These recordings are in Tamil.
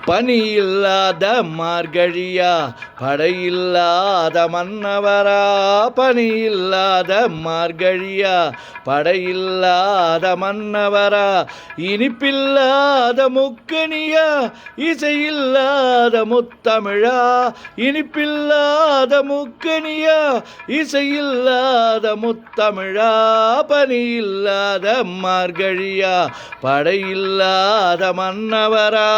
பனி இல்லாத மார்கழியா, படையில்லாத மன்னவரா. பனி இல்லாத மார்கழியா, படையில்லாத மன்னவரா. இனிப்பில்லாத முக்கனியா, இசையில்லாத முத்தமிழா. இனிப்பில்லாத முக்கனியா, இசையில்லாத முத்தமிழா. பனி இல்லாத மார்கழியா, படையில்லாத மன்னவரா.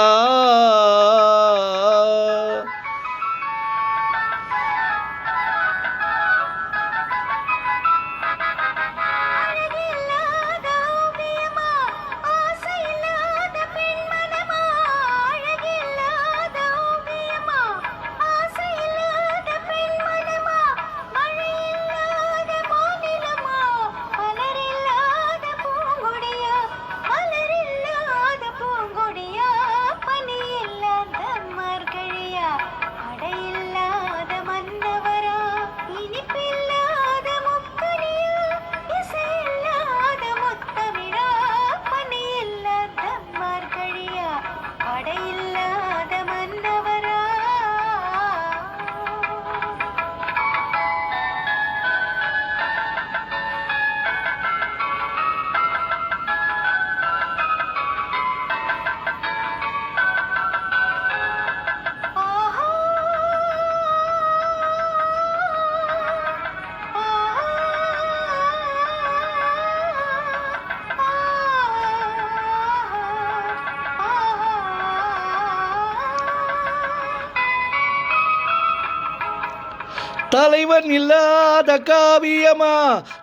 தலைவன் இல்லாத காவியமா,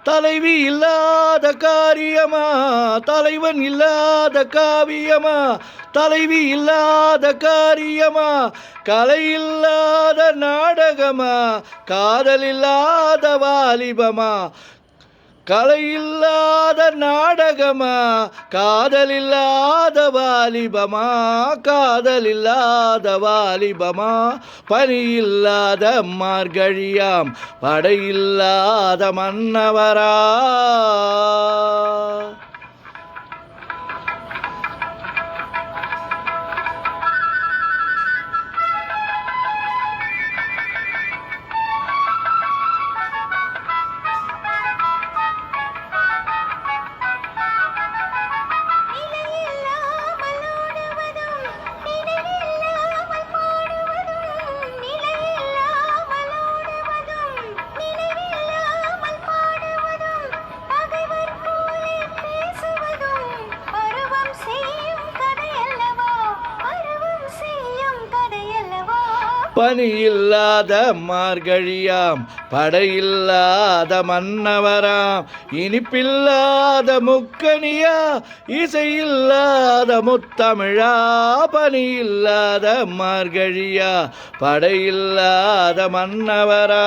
தலைவி இல்லாத காரியமா. தலைவன் இல்லாத காவியமா, தலைவி இல்லாத காரியமா. கலை இல்லாத நாடகமா, காதல் இல்லாத வாலிபமா. கலை இல்லாத நாடகமா, காதல் இல்லாத வாலிபமா. காதல் இல்லாத வாலிபமா. பனி இல்லாத மார்கழியாம், படையில்லாத மன்னவரா. பனி இல்லாத மார்கழியாம், படையில்லாத மன்னவராம். இனிப்பில்லாத முக்கனியா, இசையில்லாத முத்தமிழா. பனி இல்லாத மார்கழியா, படையில்லாத மன்னவரா.